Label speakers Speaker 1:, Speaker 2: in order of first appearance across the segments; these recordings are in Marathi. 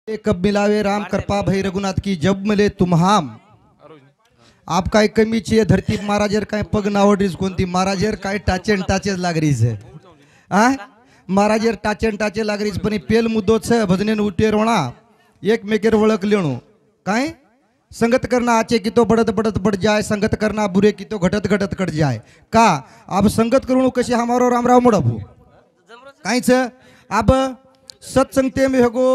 Speaker 1: कब मिलावे राम कृपा भई रघुनाथ की जब मिले तुम्हाम आप काय कमीची आहे धरती महाराजर काय पग नावडीस कोणती महाराजर काय टाचेन टाचेच लागरीस आ महाराजर टाचेन टाचे लागरीस पण पेल मुद्दो छ भजनेन उठे रोणा एक मेकेर ओळख लेणू काय संगत करना आचे की तो बढ़त बढ़त बढ़ जाए संगत करना बुरे की तो घटत घटत कट जाए का अब संगत करू कशी हमारो रामराव मोडबू काहीच अब सत्संगते में होगो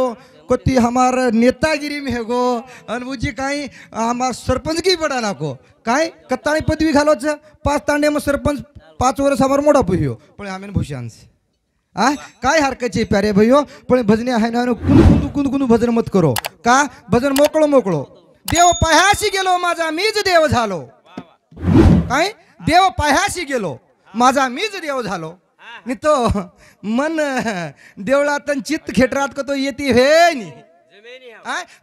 Speaker 1: कोती हमार नेतागिरी में होगो आणि मुझी काही हमार सरपंच की बडा नाको काय कत्ताळी पदवी घालोच 5 तांडे में सरपंच 5 वर्ष हमार मोडा पुहियो पण आम्ही भूषांस आ काय हरकचे प्यारे भैयो पण भजने आहे ना कुंद भजन मत करो का भजन मोकळो मोकळो देव पायाशी गेलो माझा मीच देव झालो काय देव पायाशी गेलो माझा मीच देव झालो नि तो मन देवळात चित्त खेटरात का तो येती हे नी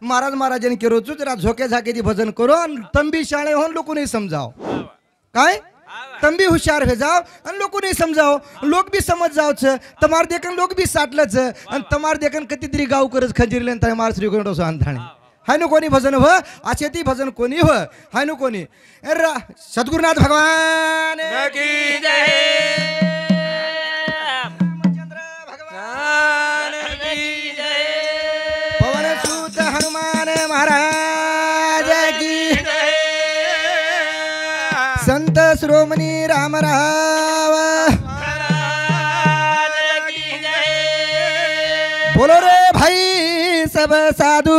Speaker 1: महाराज महाराजांनी केरो जरा झोके झाकेची भजन करो तंबी शाळे होऊन लोक नाही समजाव काय तंबी हुशार हो जाओ आणि लोक नाही समजाव लोक भी समज जावच तमार देखन लोक भी साटलच आणि तमार देखन कितीतरी गाव करच खंजीरले आणि मार श्री कोण अंधाणे हाय नो कोणी भजन हो आचे ती भजन कोणी हो हाय नो कोणी सद्गुरुनाथ भगवान की जय पवन सूत हनुमान महाराज की संत श्रोमणी राम राव बोलो रे भाई सब साधु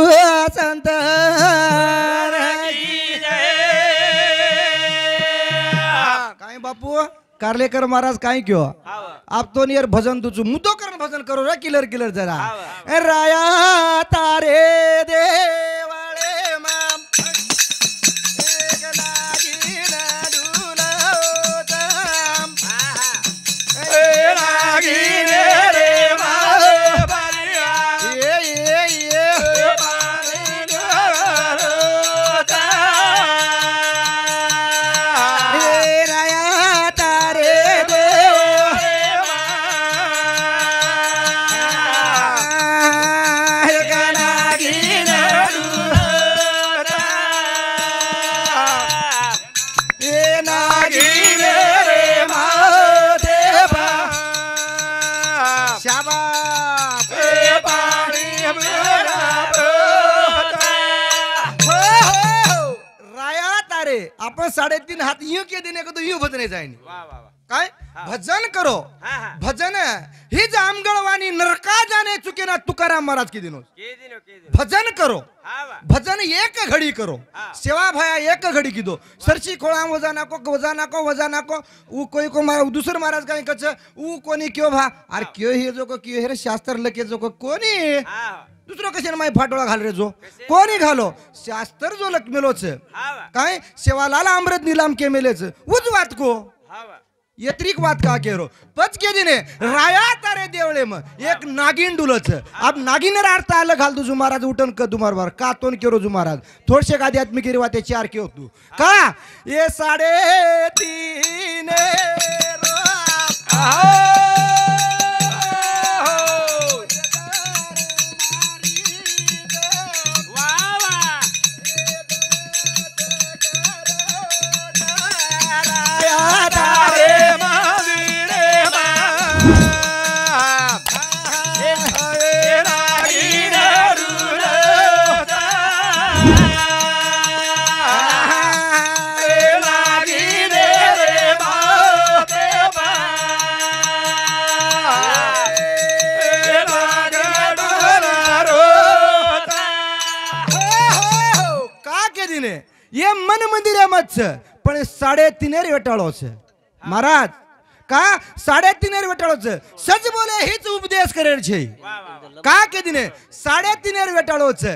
Speaker 1: संत काय बापू कारलेकर महाराज काय क्यों आप तो नियर भजन तुझ मुद्दो करण भजन करो रे किलर किलर जरा राया तारे देवाळे माम एक लागीन डुलवताम ए लागीन रे माम आपण 3.5 हाथ यूं के देने को तो यूं भजने जाएंगे काय भजन करो भजन हिज आमगळवाणी नरका जाने चुके ना तुकाराम महाराज के दिनों भजन करो भजन एक घड़ी करो सेवा भया एक घड़ी की दो सरसी खोला वजा नाको ऊ कोई को दूसर महाराज काय कच ऊ कोनी क्यों भा अरे क्यों हे जो को क्यों हे शास्त्र लके जो को कोनी दुसरं कशाने माय फाटोळा घाल रे जो कोणी घालो शास्त्र जो लकमेलोच काय सेवालाला अमृत नीलाम के मेलेच उज वात को यत्रिक बात का केरो पच के दिने राया तारे देवळे म एक नागिन डुलच अब नागिन अर्थ आलं घाल तुझू महाराज उठन क दुमार बार का तोन केरो जू महाराज थोडशे आध्यात्मिक रिवाते 4 के तू का ये 3.5 ये मन मंदिर मत पण 3.5 वेटाळो छे महाराज का 3.5 वेटाळो छे सच बोले हिच उपदेश करेल छे का के दिने 3.5 वेटाळो छे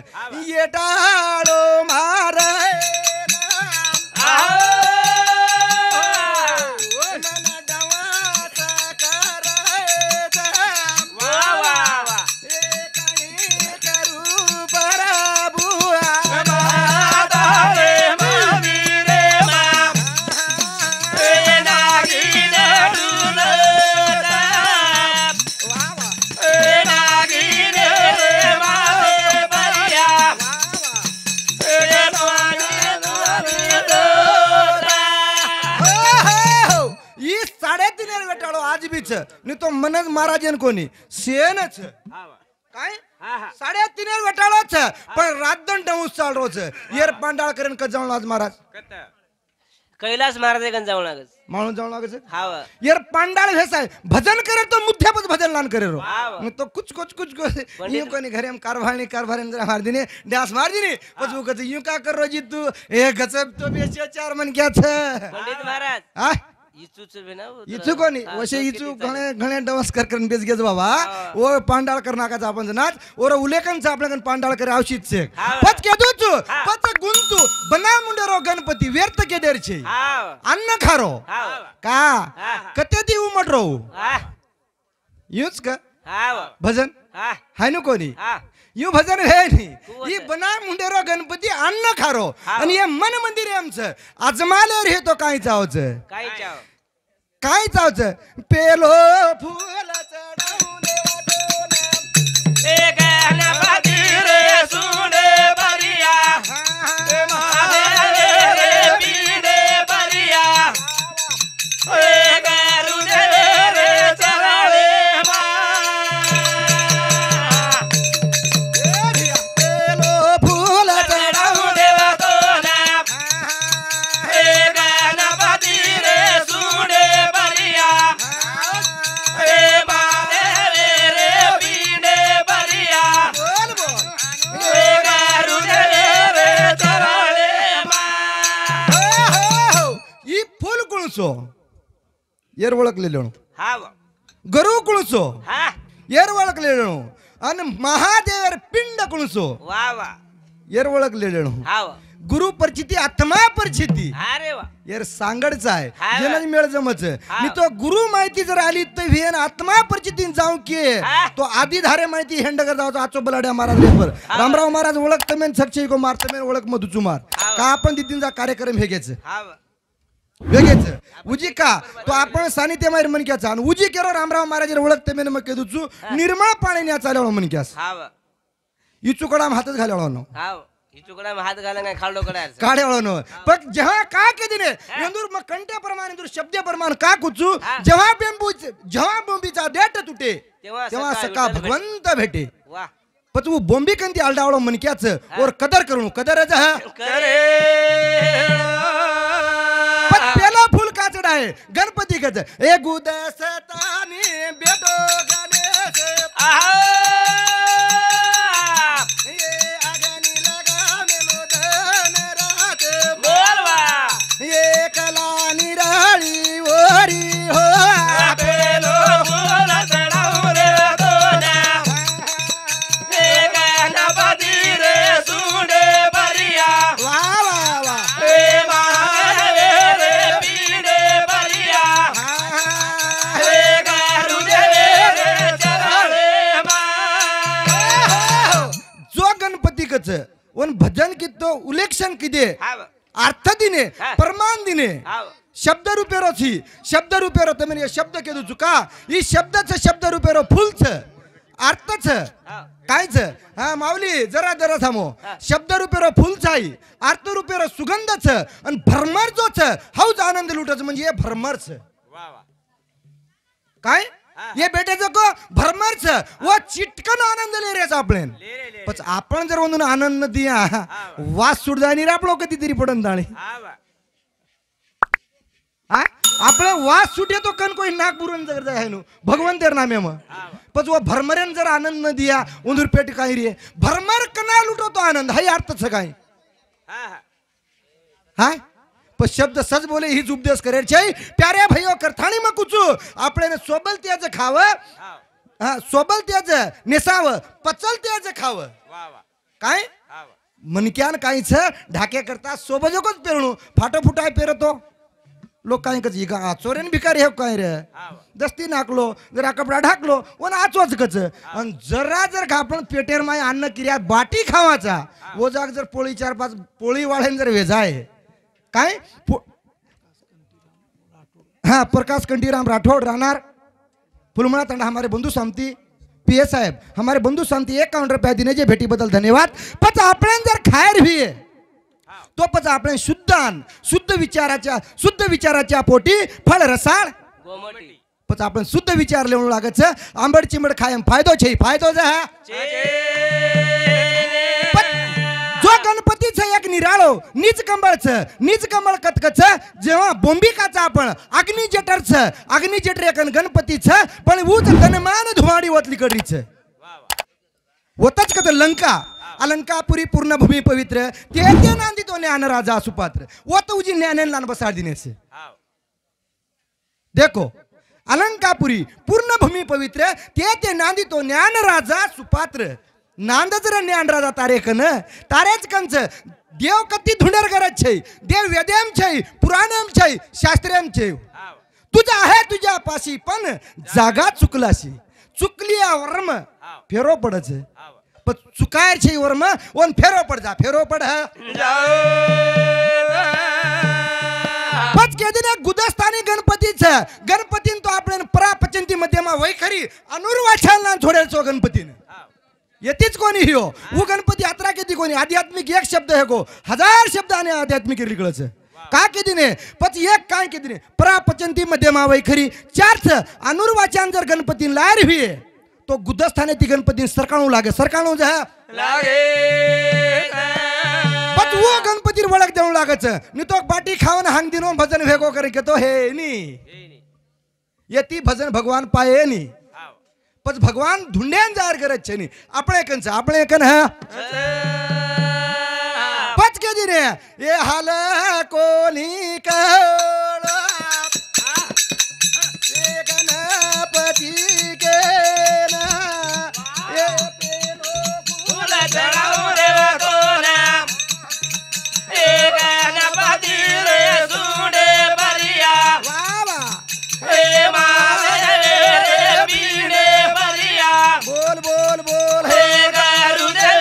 Speaker 1: येटाळो मारे तिनेर वेटाळो आज बीच नि तो मनच महाराजन कोणी सेनच काय 3.5 वेटाळोच पण रातदन डऊस चाल रोज येर पांडाळ करेन क जाऊन आज महाराज
Speaker 2: कैलास महाराज गण जाऊ लागस
Speaker 1: माणूस जाऊन लागस
Speaker 2: हाव
Speaker 1: यार पांडाळ भेसाय भजन करे तो मुठ्यापच भजन लान करे रो
Speaker 2: हाव
Speaker 1: तो कुछ यूं कोनी घरे हम कारभारनी जरा मार दिने ड्यास मार दिने पछू कच यूं का कर रोजी तू ए गजब तो बेचे 4 मन क्या छ
Speaker 2: पंडित महाराज
Speaker 1: आ
Speaker 2: इचूच बी ना
Speaker 1: इचू कोणी वशे इचू घणे डवस करन बेस गेज बाबा ओ पांडाळ कर नाकाचा आपण नाच ओर उलेकनचा आपल्याकन पांडाळ करे आवशीत छे पच के दोचू पच गुंतू बना मुंडरो गणपती व्यर्थ के देर छे
Speaker 2: हाव
Speaker 1: अन्न खारो का कते दी उमट रो यूच का
Speaker 2: हाव
Speaker 1: भजन
Speaker 2: हा
Speaker 1: हाय नु कोणी
Speaker 2: हा
Speaker 1: यू भजन है नहीं ये बना मुंडेरो गणपती अन्न खारो आणि हे मन मंदिर आहे आमचं अजमालेर हे तो काय चावच
Speaker 2: काय चाव
Speaker 1: काय चावच पेलो फूल चढवून देवा
Speaker 2: ए गणपती रे सुंडे बरिया ए महादेव रे पीडे बरिया ए गरुडे रे चराळे
Speaker 1: येर ओळखलेलो
Speaker 2: हाव
Speaker 1: गरु कुळसो
Speaker 2: हा
Speaker 1: येर ओळखलेलो आणि महादेवर पिंड कुळसो
Speaker 2: वा वा
Speaker 1: येर ओळखलेलो
Speaker 2: हाव
Speaker 1: गुरु परिचिती आत्मा परिचिती
Speaker 2: अरे वा
Speaker 1: यार सांगडच आहे
Speaker 2: हा.
Speaker 1: जेना मेळ जमच
Speaker 2: हा.
Speaker 1: मी तो गुरु माहिती जर आली तर व्हेन आत्मा परिचिती जाऊ की
Speaker 2: हा.
Speaker 1: तो आधी धारे माहिती हेंडगर जावचा आचो बलाड्या महाराज लेपर
Speaker 2: हा.
Speaker 1: रामराव महाराज ओळख तमेन सक्चे को मार तमेन ओळख मधुचू मार
Speaker 2: हा.
Speaker 1: का आपण तिथींचा कार्यक्रम हे घ्यायचं
Speaker 2: हाव
Speaker 1: वेगेच उजी का तो आपण सानिध्य मार मनक्याचा आणि उजी केरो रामराव महाराज ओळख तमेन मग केदुचू निर्मळ पाण्याने चालवलं मनक्यास
Speaker 2: हाव
Speaker 1: इचुकडा हातच घालवलं
Speaker 2: हाव इचुकडा हात घाला काय खाल्लो कडा
Speaker 1: काढेवळनो पण जेव्हा का केदिने यंदूर मग कंटे प्रमाण इंदूर शब्द प्रमाण का कुचू
Speaker 2: हा.
Speaker 1: जेव्हा बोंबीचा देठ तुटे
Speaker 2: तेव्हा
Speaker 1: तेव्हा
Speaker 2: सकाळ
Speaker 1: सका
Speaker 2: विठ्ठल
Speaker 1: भगवंत भेटे
Speaker 2: वा
Speaker 1: पण तू बोंबी कंती आलडावळो मनक्याच और कदर करू कदर
Speaker 2: करे
Speaker 1: पण पेला फुल काचड आहे गणपती कच ए गुदसतानी बेटो गणेश ये अगनी लगा मेलो धन रात
Speaker 2: बोलवा
Speaker 1: ये कला निराळी ओरी हो
Speaker 2: पेलो फुल चढाऊ रे दोना ए गणपती रे सुंडे बरिया
Speaker 1: वा वा वा
Speaker 2: ए महादेव रे पीडे बरिया ए गरुडे रे चराळे
Speaker 1: जो गणपती कच वन भजन कितो उलेक्षण किदे
Speaker 2: हाव
Speaker 1: अर्थ दिने
Speaker 2: हा.
Speaker 1: प्रमाण दिने
Speaker 2: हाव
Speaker 1: शब्द रूपेरो छी शब्द रूपेरो तमेन ये शब्द केदु चुका ई शब्दच शब्द रूपेरो फुलच अर्थच
Speaker 2: हाव
Speaker 1: कायच हा माऊली जरा जरा थांबो
Speaker 2: हा.
Speaker 1: शब्द रूपेरो फुलच आहे अर्थ रूपेरो सुगंधच आणि भरमर जोच हौच आनंद लुटच म्हणजे हे भरमरच
Speaker 2: वा वा
Speaker 1: काय
Speaker 2: हा.
Speaker 1: ये बेटेचं को भरमरच व चिटकन आनंद ले रेच आपल्यान
Speaker 2: ले रे ले
Speaker 1: पण आपण जर म्हणून आनंद दिया वास सुट जाणी आपलो कधीतरी पडन दाणी
Speaker 2: हा वा
Speaker 1: हा आपला वास सुटे तो कन कोई नाक बुरन जर जाय नु भगवंतेर नामे म पण वो भरमरेन जर आनंद न दिया उंदूर पेट काही रे भरमर कना लुटो तो आनंद हाय अर्थच काय
Speaker 2: हा हा
Speaker 1: हाय पण शब्द सच बोले हीच उपदेश करेल छै प्यारे भाइयों करथाणी म कुचू आपल्याने सोबल त्याच खाव
Speaker 2: हाव
Speaker 1: हा सोबल त्याच नेसाव पचल त्याच खाव
Speaker 2: वा वा
Speaker 1: काय
Speaker 2: हाव
Speaker 1: मनक्यान काहीच ढाके करता सोबजोकच पेरणू फाटो फुटाय पेरतो लोक काही कच इका चोरेन भिकारी हे काय रे
Speaker 2: हाव
Speaker 1: दस्ती नाकलो जरा कपडा ढाकलो वन आचोच कच आणि जरा जर का आपण पेटेर माय अन्न किर्या बाटी खावाचा वो जाग जर पोळी 4-5 पोळी वाळेन जर वेजाय काय हाँ प्रकाश कंटीराम राठौड़ रानार फुलमणा तंडा हमारे बंधु सामती पीए साहेब हमारे बंधु सामती 51 रुपया दिने जे भेटी बदल धन्यवाद पच आपण जर खायर भी आहे तो पच आपण शुद्ध विचाराच्या पोटी फळ रसाळ
Speaker 2: गोमटी
Speaker 1: पण आपण शुद्ध विचार लेवून लागत आंबड चिंबड खायम फायदो छे फायदो जा जो गणपतीचं एक निराळो नीच कंबळ कथकच जेव्हा बोंबिकाचा आपण अग्निजेटर एक गणपतीचं पण ऊच गणमान धुमाडी ओतली कडीच होतच कथ लंका अलंकापुरी पूर्ण भूमी पवित्र ते नांदी तो ज्ञान राजा सुपात्र वो तो उजी ज्ञान लान बसार दिने से देखो अलंकापुरी पूर्ण भूमी पवित्र ते नांदी तो ज्ञान राजा सुपात्र नांद जर ज्ञान राजा तारेकन तारेच कंच देव कती धुंडर करत छे देव वेदेम छे पुराणम छे शास्त्रेम छे तुझा आहे तुझ्या पाशी पण जागा चुकलाशी चुकली वर्म फेरो पडच पण चुकायर छे वर्म ओन फेरो पड पच के दिन गुदस्थानी गणपतीन तो आपण परापचंती मध्यमा वैखरी अनुर्वाचन ना थोडेचो गणपतीन येतीच कोणी हियो वो गणपती यात्रा केती कोणी आध्यात्मिक एक शब्द है को 1000 शब्द आणि आध्यात्मिक रिकळच का के दिने पच एक काय के दिने परापचंती मध्यमा वैखरी चारच अनुर्वाचन जर गणपतीन लायर हुए तो गुदस्थाने ती गणपतीन सरकाणू जा लागे पच वो गणपतीर वळख देऊ लागच नि तो बाटी खावन हांग दिनो भजन वेगो करे के तो हे नी येती भजन भगवान पाए नी पच भगवान धुंड्यान जाहीर करत छे नी આપણે કન હા पच के दिने ये हाल कोनी कळा ये गणपती के ना ये पेलो फूल चढाऊ रे कोना ये गणपती रे सुडे बरिया वा वा हे मारे रे बीडे बरिया बोल बोल बोल हे गारू दे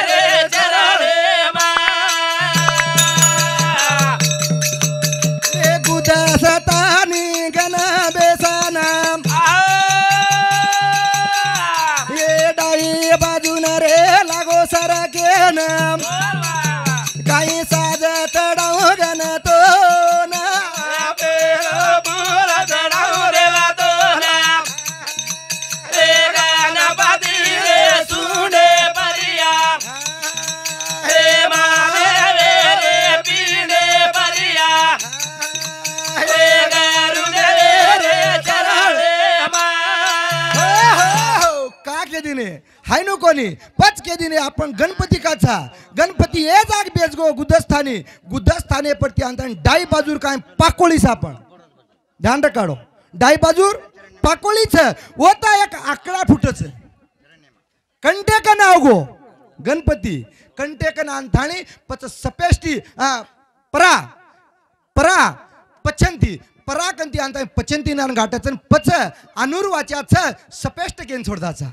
Speaker 1: रे चरणे मा हे गुदसतानी गण बेसाना ये डाई बाजून रे लागो सरके नाम काही साज तडाव गण तो ना बोल तडाव रे तो ना रे गणपती रे सुडे बरिया हे मारे रे पीडे बरिया हे गारू दे रे चरणे मा का के दिने हाय नो कोणी पच के दिने आपण गणपती काचा गणपती ये जाग बेजगो गुदस्थाने पडती अंतन डाई बाजूर काय पाकोळीस आपण ध्यान काढो डाई बाजूर पाकोळीच होता एक आकडा फुटच कंटेक नाव गो गणपती कंटेक अंथाणी पच सपेष्टी परा पचंती पराकंती अंत पचंती नान घाटाच पच अनुर्वाच्याच सपेष्ट केन सोडताचा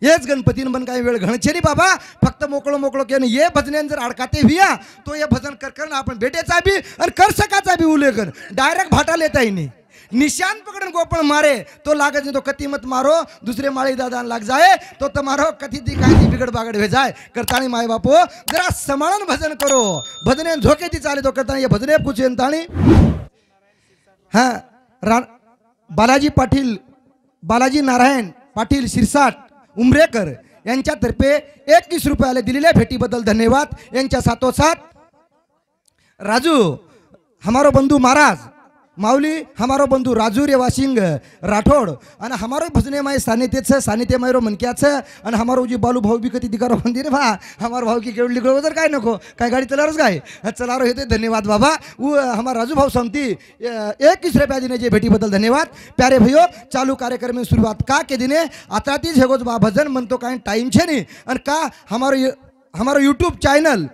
Speaker 1: हेच गणपतीन पण काही वेळ घणचे रे बाबा फक्त मोकळो केन ये भजनेन जर अडकाते व्हिया तो ये भजन कर आपण भेटेचा बी आणि कर सकाचा बी उल्लेखन डायरेक्ट भाटा लेता येई निशान पकडन गोपण मारे तो लागत तो कती मत मारो दुसरे माळी दादा लाग जाए तो तुम्हारो कथी ती काय बिगड़ बागड़ हो जाए करताणी माय बापो जरा समाळन भजन करो भजने झोके ती चाले तो करताणी ये भजने कुछ ताणी हाँ बालाजी नारायण पाटील शिरसाट उमरेकर यांच्यातर्फे 21 रुपयाला दिलेल्या भेटीबद्दल धन्यवाद यांच्या साथोसाथ राजू हमारो बंधू महाराज माऊली हमारो बंधू राजू रे वाशिंग राठोड आणि हमारो भजने माय सानिध्य मायरो मनक्याच आणि हमारो जी बालू भाऊ बी कधी दिकारो मंदिर भा हमारो भाऊ की केवढली गळो जर काय नको काय गाडी चलारच काय चलारो हेते धन्यवाद बाबा वो हमारा राजू भाऊ समती 21 रुपया दिने जे भेटीबद्दल धन्यवाद प्यारे भैयो चालू कार्यक्रम में शुरुआत का के दिने आता तीच हेगोज बा भजन म्हणतो काय टाइम छे नी आणि का हमारो यूट्यूब चॅनल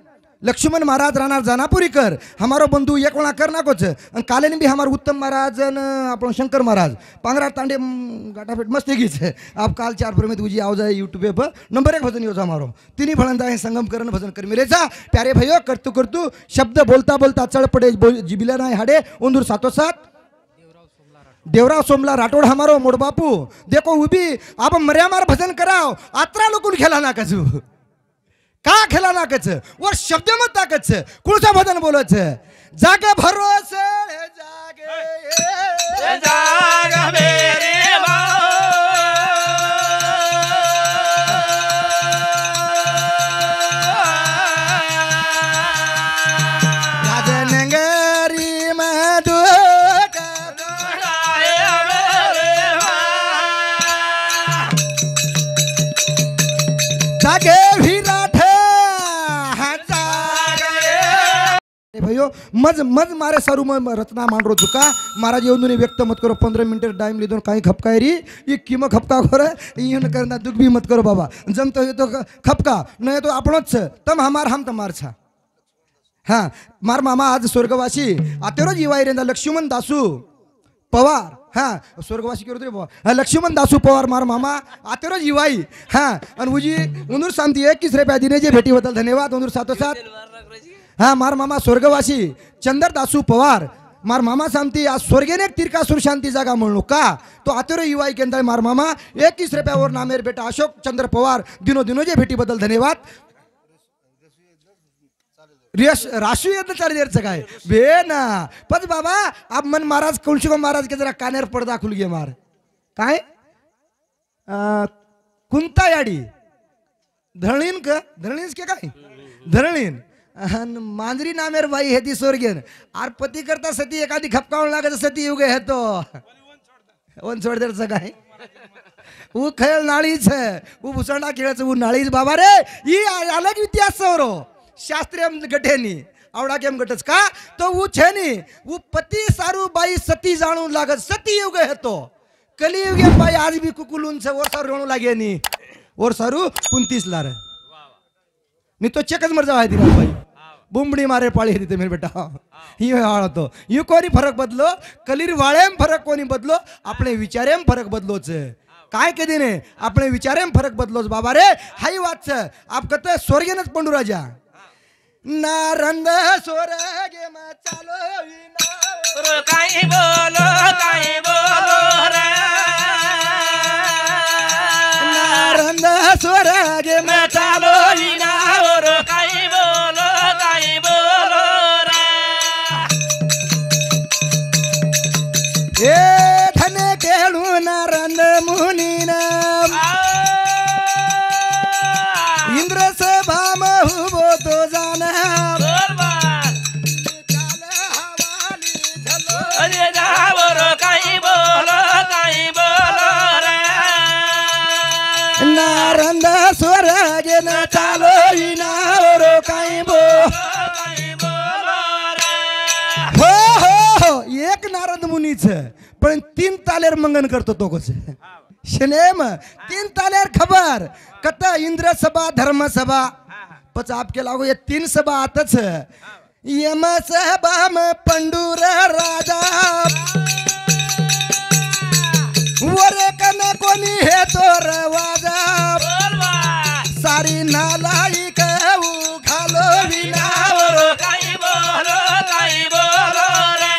Speaker 1: लक्ष्मण महाराज राणा जानापुरीकर हमारो बंधू एक वणा कर नाकोच काले भी हमारे उत्तम महाराज अपन शंकर महाराज पांगरा तांडे गाटाफेट मस्त गीच आप काल 4 फरमे तुझी आओ जाए यूट्यूब पे नंबर 1 भजन योजा हमारो तिनी भळंदा है संगम करण भजन कर मिलेचा प्यारे भयो करतू शब्द बोलता चढ़ पड़े जिबिला नाही हाडे ओंदूर सातोसात देवराव सोमला राठोड हमारो मोड़ बापू देखो उभी आप मर्या मार भजन कराओ आत्रा लोकुन खेला ना कजू का खेला ना कच वर शब्द मत ताकच कुळचा भजन बोलच जागे भरोसे जागे मज मज मारे सारू रचना मांडरो चुका महाराज येऊन व्यक्त मत करो 15 मिनट टाइम लीधो काही खपकाय री ये किम खपका खोर इन करना दुख भी मत करो बाबा जम तो ये तो खपका नहीं तो आपणोच तम हमार हम तमार छा हाँ मार मामा आज स्वर्गवासी आतेरो जीवाई रेंदा लक्ष्मण दासू पवार हाँ स्वर्गवासी करो रे बाबा लक्ष्मण दासू पवार मार मामा आतेरो जीवाई हाँ आणि उजी उंदूर शांती 21 रुपया दिने जे भेटी बदल धन्यवाद उंदूर सातो साथ हाँ मार मामा स्वर्गवासी चंदर दासू पवार मार मामा शांती आज स्वर्गेने तिरकासुर शांती जागा म्हणलो का तो आतेरो युवाई केंद्र मार मामा 21 रुपयावर नामेर बेटा अशोक चंद्र पवार दिनो दिनो जे भेटी बदल धन्यवाद राशि यज्ञ चार्जरचं काय बे ना पण बाबा आप मन महाराज कुलशिको महाराज के जरा कानेर पडदा खुल गे मार काय कुंता याडी धरणीन का धरणीस के काय धरणीन मांजरी नामेर बाई हे ती स्वर्गेन आर पती करता सती एखादी खपकावून लागत सती युग है तो वन छोड देरचं काय वो खेळ नाळीच वो भुसंडा खेळायचं वो नाळीच बाबा रे ही अलग इतिहास सौरो शास्त्रीय गठेनी आवडा केम गटच का तो वो छेनी वो पति सारू बाई सती जाणू लागत सती युग है तो कलियुग बाई आज भी कुकुलून से और सारू लागे नी और सारू 29 लार नी तो चेकच मर जावा ती बाई बुंबडी मारे पाळी है मेरे बेटा ही हाळ तो यू कोणी फरक बदलो कलीर वाळेम फरक कोणी बदलो आपले विचारेम फरक बदलोच काय कधी ने आपले विचारेम फरक बदलोच बाबा रे हाई वाच आप कत स्वर्गेनच पंडू राजा नारंद स्वर्गे में चालो विना
Speaker 2: काही बोलो रे
Speaker 1: नारंद स्वर्गे में
Speaker 2: चालो विना और काही बोलो रे
Speaker 1: ए धने केळू नारंद मुनीना इंद्र सभा महबो तो जाना
Speaker 2: अरे जावर काही बोलो रे
Speaker 1: नारंद स्वर्गे न चालो विनावर काही
Speaker 2: रे
Speaker 1: हो हो एक नारद मुनीच पण 3 तालेर मंगन करतो तो कस शनेम 3 तालेर खबर कत इंद्र सभा धर्म सभा पच आपके लागो ये 3 सभा आतच यम सभा में पंडूर राजा वरे कन कोणी हे तो रवाजा सारी नालाई कहू घालो विनावर
Speaker 2: काही बोलो रे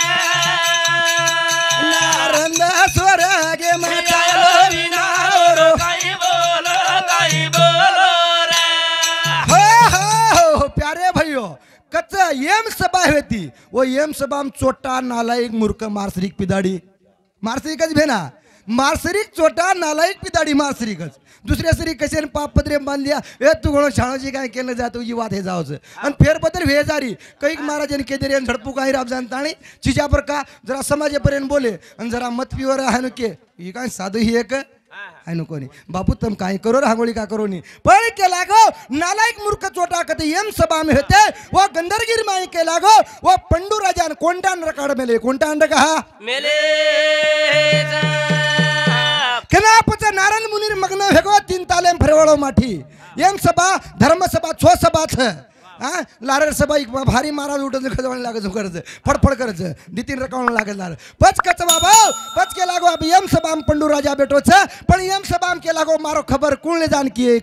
Speaker 1: नारंद स्वर्गे में
Speaker 2: चालो विनावर काही बोलो रे
Speaker 1: हो प्यारे भाइयों कच एम सभा होती वो एम सभा में चोटा नालायक मूर्ख मार्सरिक पिदाडी मार्सरिकच भेना मार्सरिक चोटा नालायक पिदाडी मार्सरिकच दुसऱ्या सरी कशे पाप पत्रे बांधल्या ए तू गणो शाळाची काय केलं जातो ही वात हे जावच आणि फेरबदल वेजारी कैक महाराजांनी केदरी झडपू काही राब जाणताणी चिजापर का जरा समाजापर्यंत बोले आणि जरा मत पिवर आहे न के ही काय साधू ही एक आहे नको कोणी बापू तुम काय करो रांगोळी का करो नी पण के लागो नालायक मूर्ख चोटा कते एम सभा में होते वो गंदरगिरी में के लागो वो पंडू राजान कोंटान रकाड मेले कोंटान कहा
Speaker 2: मेले
Speaker 1: केनापच नारायण मुनीर मग्न भेगो 3 तालेम फरवळो माठी एम सभा धर्म सभा छो सभा छ हाँ लारर सभा एक भारी महाराज उठन खजवण लागत करज फडफड करज दितीन रकावण लागत लार पच कच बाबा पच के लागो अब एम सभा में पंडू राजा बेटो छ पण एम सभा में के लागो मारो खबर कुलने जान किए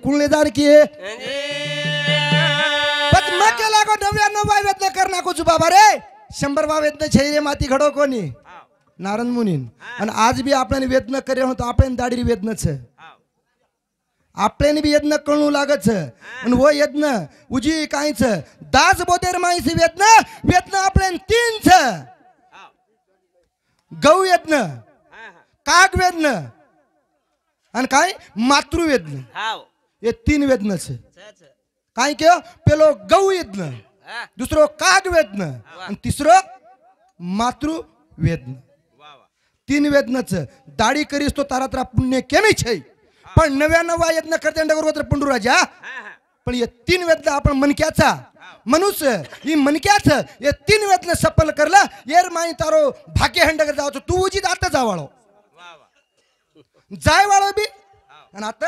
Speaker 1: पच म के लागो 99 वेदन करना को बाबा रे 100 वेदन छे ये माती घडो कोणी नारायण मुनीन आणि आज भी आपल्याने वेदन करे हो तो आपण दाडी वेदन छ आपल्याने भी यज्ञ कळू लागत आणि वो यज्ञ उजी काहीच दास बोधेर माईसी वेदन आपल्या 3 छ गौ यज्ञ काग वेदन आणि काय मातृ वेदन ये 3 वेदन छ काय के पेलो गौ यज्ञ दुसरो काग वेदन आणि तिसरो मातृ वेदन 3 वेदनच दाढी करीस तो तारा तारा पुण्य केमी छै पण 99 यज्ञ करते पंडू राजा पण ये 3 वेदना आपण मनक्याचा मनुष्य ही मनक्याच ये 3 वेदना सफल करला येर माई तारो भाग्य हंडकर जाओ तू उजित आता जावाळो जाय वाळो बी आणि आता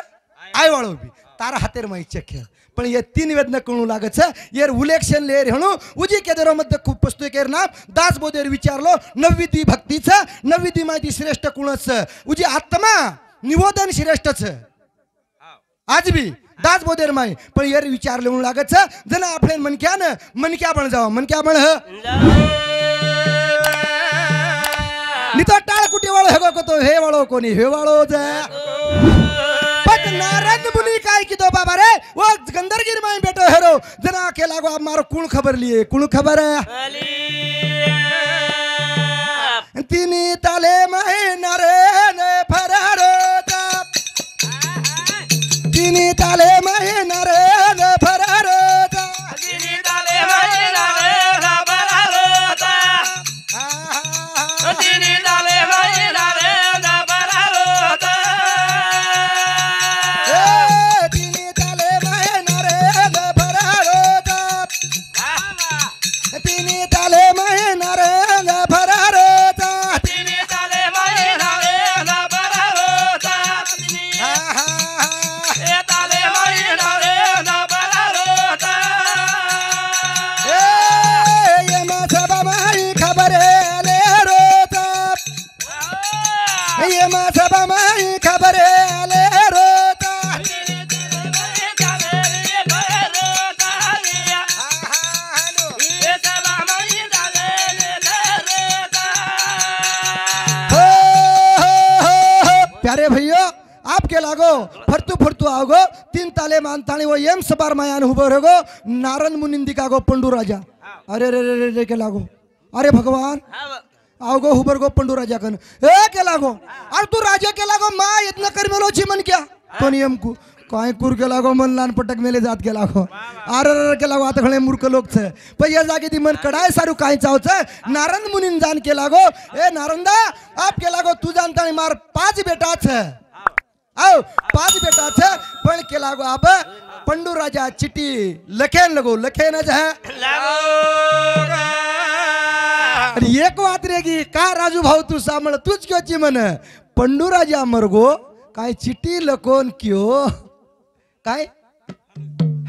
Speaker 1: आय वाळो बी तारा हातेर माई चख्या पण ये 3 वेदना कणू लागत येर उलेक्शन लेर हेणू उजी केदरो मध्ये खूप पुस्तक केर नाम दास बोधेर विचारलो नवविधी भक्तीचं नवविधी माहिती श्रेष्ठ कुणच उजी आत्मा निवेदन श्रेष्ठच आज भी दास बोधेर माई पण येर विचारले म्हणू लागत जण आपले मनक्या पण जावा मनक्या पण नितो टाळ कुटी वाळो हेगो कोतो हे वाळो कोणी हे वाळो जा पत नारद मुनी काय किदो बाबा रे वो गंदरगिरी माई बेटो हेरो जना के लागो आप मारो कुण खबर लिए कुण खबर है तिनी ताले माई नरे ने फरारो तिनी ताले माई नरे ने फरारो
Speaker 2: तिनी ताले माई नरे ने फरारो तिनी ताले माई नरे ने फरारो
Speaker 1: तिनी ताले माई नरे ने फरारो तिनी ताले माई नरे ने फरारो
Speaker 2: तिनी ताले माई नरे ने फरारो ए ताले माई नरे ने फरारो
Speaker 1: ये मा सब माई खबर ले रोता ये मा सब माई खबर ले रोता प्यारे भैया आपके लागो फरतु फरतु आओगो 3 ताले मानतानी वो एम सबार मायान हुबर होगो नारद मुनिंदी कागो पंडू राजा अरे रे रे रे के लागो अरे भगवान आओगो हुबर गो पंडू राजा कन ए के लागो अरे तू राजा के लागो मा इतना कर मेलो छी मन क्या तो नियम को काय कुर के लागो मन लान पटक मेले जात के लागो अरे रे के लागो आता खळे मूर्ख लोक छे पण या जागे ती मन कडाय सारू काय चावच नारद मुनिन जान के लागो ए नारंदा आप के लागो तू जानता नहीं मार 5 बेटा छे आओ 5 बेटा छे पण के लागो अब पंडू राजा चिट्ठी लखेन लगो लखेन ज है अरे एक बात रेगी का राजू भाऊ तू सामळ तूच क्यों ची मन पंडू राजा मरगो काय चिट्ठी लकोन क्यों काय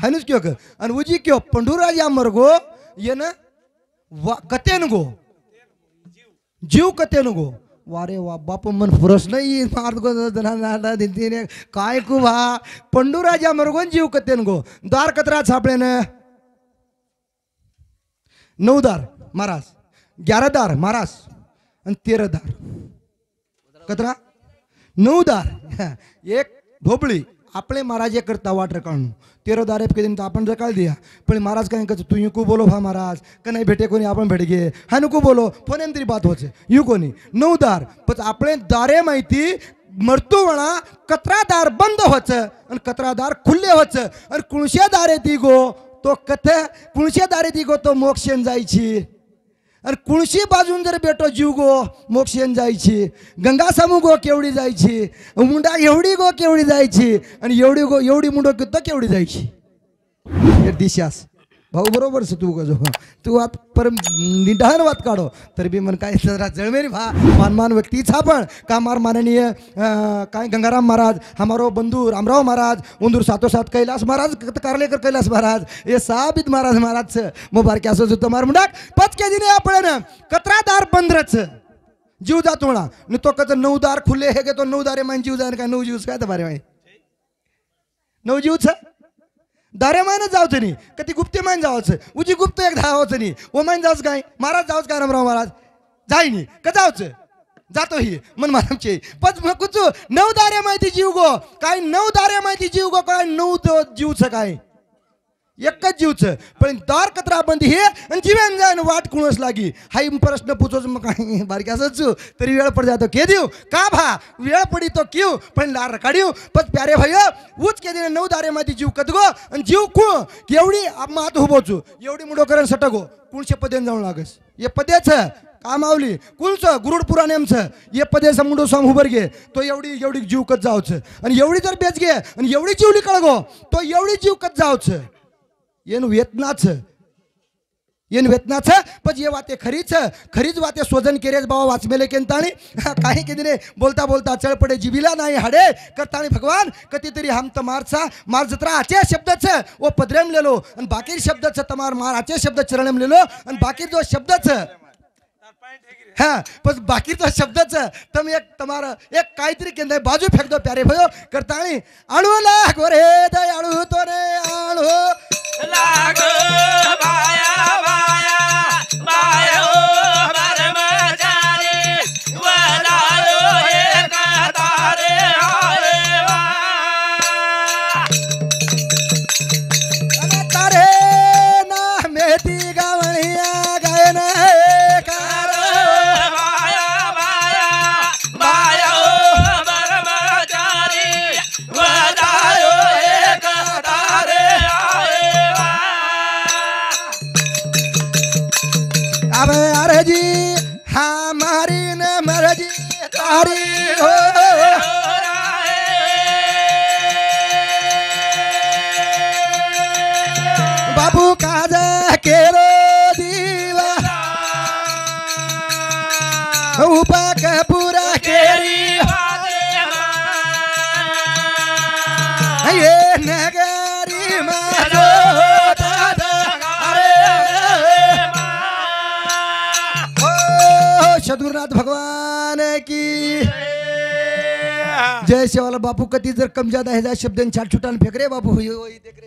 Speaker 1: हनुस क्यों क अन उजी क्यों पंडू राजा मरगो ये न कतेन गो जीव कतेन गो वारे वा बाप मन फुरस नाही मार्ग गो दिने काय कु भा पंडू राजा मरगो जीव कतेन गो दार कतरा छापले न 9 दार महाराज 11 दार महाराज आणि 13 दार कतरा 9 दार एक ढोबळी आपले महाराज करता वाट रकाणू 13 दार के दिन तो अपन रकाल दिया पण महाराज काय कहते तू यू को बोलो भा महाराज का नाही भेटे कोणी आपण भेट गे हा नको बोलो फोन तरी बात होचे यू कोणी 9 दार पण आपले दारे माहिती मरतू म्हणा कतरा दार बंद होच आणि कतरा दार खुल्ले होच आणि कुणशे दारे ती गो तो कथे कुणशे दारे ती गो तो मोक्षेन जायची आणि कुणशी बाजून जर बेटो जीव गो मोक्षेन जायची गंगा समू गो केवढी जायची मुंडा एवढी गो केवढी जायची आणि एवढी गो एवढी मुंडो किती केवढी जायची दिशास भाऊ बरोबर से तू गजो तू आत पर निधान वात काढो तर बी मन काय जरा जळमेरी भा मान व्यक्ती छापण का मार माननीय काय गंगाराम महाराज हमारो बंधु रामराव महाराज उंदूर सातोसात कैलास महाराज कारलेकर कैलास महाराज ये साबित महाराज मुबारक असो जो तुम्हार मुंडाक 5 के दिने आपण कतरा दार बंदरच जीव जातो म्हणा न तो कत 9 दार खुले हे के तो 9 दारे मान जीव जान काय 9 जीव काय बारे माय 9 जीव छ दारे मान जावच नाही कधी गुप्ते मान जावच उजी गुप्त एक धावच नाही ओ मान जावच काय महाराज जावच काय रामराव महाराज जाई नाही का जावच जातो ही मन महाराजचे पच कुचू 9 दारे माहिती जीव गो काय 9 दारे माहिती जीव गो काय 9 जीवच काय एकच जीवच पण दार कतरा बंद हे आणि जीवन जाण वाट कुणस लागी हाई प्रश्न पूछोच मग काय बारकी असच तरी वेळ पड जातो के देऊ का भा वेळ पडी तो क्यों पण लार काढियो पण प्यारे भैया उच के दिन 9 दारे माती जीव कदगो आणि जीव कु केवढी मात हुबोचू एवढी मुडो करन सटगो कुणशे पदेन जाऊ लागस ये पदेच कामावली कुलचं गुरुड पुराणेमचं ये पदे समुंडो स्वाम उभर घे तो एवढी एवढी जीव कत जावचं आणि एवढी जर बेच घे आणि एवढी जीवली कळगो तो एवढी जीव कत जावचं येन वेतनाचं पण ये वाते खरीच वाते सोजन केरेच बाबा वाचमेले केंताणी काही के दिने बोलता बोलता चळ पडे जिबिला नाही हाडे करताणी भगवान कधीतरी हम तमारचा मार जत्रा आचे शब्दाचं ओ पदरेम लेलो आणि बाकी शब्दाचं तमार मार आचे शब्द चरणम लेलो आणि बाकी जो शब्दाचं हाँ पण बाकी तो शब्दाचं तम एक तमारा एक काहीतरी केंद्र बाजू फेक दो प्यारे भयो करताणी आणू लाग रे दयाळू तो रे आणू
Speaker 2: लाग बाया बाया बाया ब्रह्मचारी वदायो एक तारे आले वा
Speaker 1: तारे ना मेथी गावणिया गायन कार
Speaker 2: बाया बाया बाया ब्रह्मचारी वदायो एक तारे आले वा
Speaker 1: अब अरे जी हमारी न मर्जी तारी हो बाबू काजा केरो दीवा उपक पूरा केरी ये नगरी मारो सद्गुरुनाथ भगवान की जय शिवाला बापू कधी जर कम ज्यादा है शब्द छाट छुटान फेक रे बापू देख रे